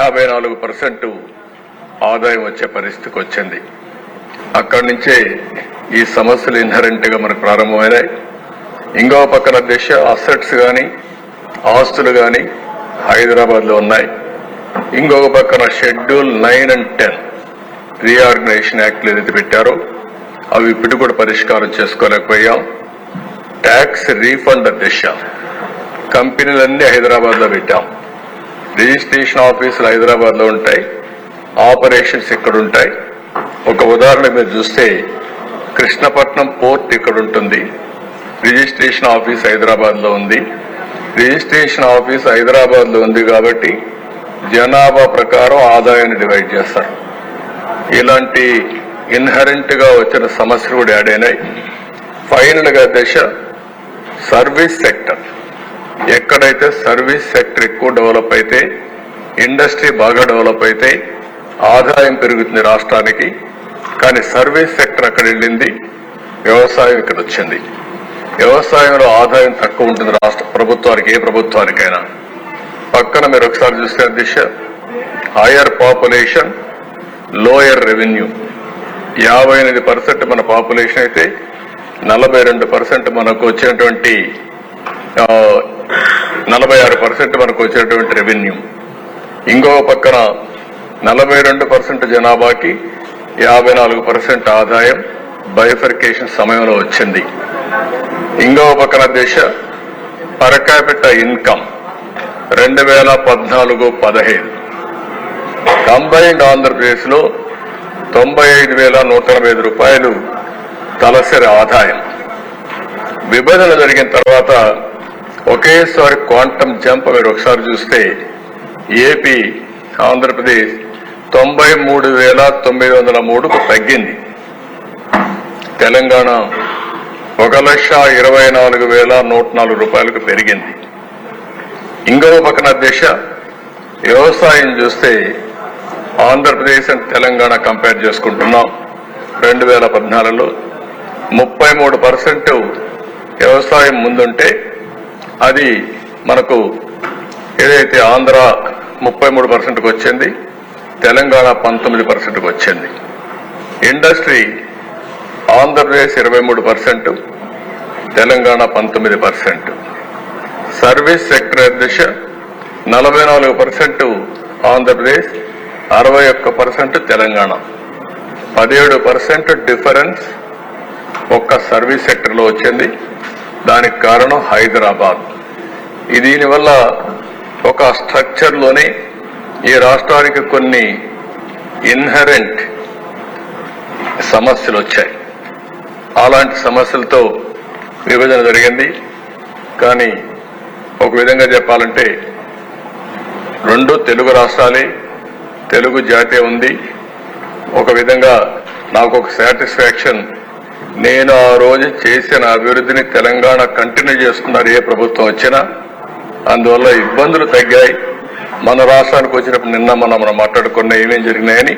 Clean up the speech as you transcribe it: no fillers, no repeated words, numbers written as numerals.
54% ఆదాయం వచ్చే పరిస్థితికి వచ్చింది. అక్కడి నుంచే ఈ సమస్యలు ఇన్హరెంట్ గా మనకు ప్రారంభమైనాయి. ఇంకో పక్కన దేశ అసెట్స్ గాని ఆస్తులు గాని హైదరాబాద్ లో ఉన్నాయి. ఇంకొక పక్కన షెడ్యూల్ 9 and 10 రీఆర్గనైజేషన్ యాక్ట్ ఏదైతే పెట్టారో అవి ఇప్పుడు కూడా పరిష్కారం చేసుకోలేకపోయాం. ట్యాక్స్ రీఫండ్ దిశ కంపెనీలన్నీ హైదరాబాద్ లో పెట్టాం. రిజిస్ట్రేషన్ ఆఫీసులు హైదరాబాద్ లో ఉంటాయి, ఆపరేషన్స్ ఇక్కడ ఉంటాయి. ఒక ఉదాహరణ మీరు చూస్తే కృష్ణపట్నం పోర్ట్ ఇక్కడ ఉంటుంది, రిజిస్ట్రేషన్ ఆఫీస్ హైదరాబాద్ లో ఉంది. రిజిస్ట్రేషన్ ఆఫీస్ హైదరాబాద్ లో ఉంది కాబట్టి జనాభా ప్రకారం ఆదాయాన్ని డివైడ్ చేస్తారు. ఇలాంటి ఇన్హరెంట్ గా వచ్చిన సమస్యలు కూడా యాడ్ అయినాయి. ఫైనల్ గా దశ సర్వీస్ సెక్టర్, ఎక్కడైతే సర్వీస్ సెక్టర్ ఎక్కువ డెవలప్ అయితే, ఇండస్ట్రీ బాగా డెవలప్ అయితే ఆదాయం పెరుగుతుంది రాష్ట్రానికి. కానీ సర్వీస్ సెక్టర్ అక్కడ వెళ్ళింది, వ్యవసాయం ఇక్కడ వచ్చింది. వ్యవసాయంలో ఆదాయం తక్కువ ఉంటుంది రాష్ట్ర ప్రభుత్వానికి, ఏ ప్రభుత్వానికైనా. పక్కన మీరు ఒకసారి చూస్తే దిశ హైయర్ పాపులేషన్, లోయర్ రెవెన్యూ. 58% మన పాపులేషన్ అయితే 42% మనకు వచ్చినటువంటి 46% మనకు వచ్చినటువంటి రెవెన్యూ. ఇంకో పక్కన 42% జనాభాకి 54% ఆదాయం బైఫర్కేషన్ సమయంలో వచ్చింది. ఇంకో పక్కన దేశ per capital income 2014-15 combined Andhra Pradesh లో 95,185 రూపాయలు తలసరి ఆదాయం. విభజన జరిగిన తర్వాత ఒకేసారి క్వాంటమ్ జంప్ మీరు ఒకసారి చూస్తే ఏపీ ఆంధ్రప్రదేశ్ 93,903కు తగ్గింది. తెలంగాణ 1,24,104 రూపాయలకు పెరిగింది. ఇంకో పక్కన దేశ వ్యవసాయం చూస్తే ఆంధ్రప్రదేశ్ అండ్ తెలంగాణ కంపేర్ చేసుకుంటున్నాం. 2014లో 33% వ్యవసాయం ముందుంటే అది మనకు ఏదైతే ఆంధ్ర 33%కు వచ్చింది, తెలంగాణ 19%కు వచ్చింది. Industry Andhra Pradesh 23%, Telangana 19%. Service sector దిశ 44% ఆంధ్రప్రదేశ్, 61% తెలంగాణ. 17% డిఫరెన్స్ ఒక్క సర్వీస్ సెక్టర్ లో వచ్చింది. దానికి కారణం హైదరాబాద్. దీనివల్ల ఒక స్ట్రక్చర్ లోనే ఈ రాష్ట్రానికి కొన్ని ఇన్హరెంట్ సమస్యలు వచ్చాయి. అలాంటి సమస్యలతో విభజన జరిగింది. కానీ ఒక విధంగా చెప్పాలంటే రెండు తెలుగు రాష్ట్రాలే, తెలుగు జాతి ఉంది. ఒక విధంగా నాకు ఒక సాటిస్ఫాక్షన్, నేను ఆ రోజు చేసిన అభివృద్ధిని తెలంగాణ కంటిన్యూ చేస్తున్నారు ఏ ప్రభుత్వం వచ్చినా. అందువల్ల ఇబ్బందులు తగ్గాయి. మన రాష్ట్రానికి వచ్చినప్పుడు నిన్న మనం మాట్లాడుకున్న ఏమేం జరిగినాయని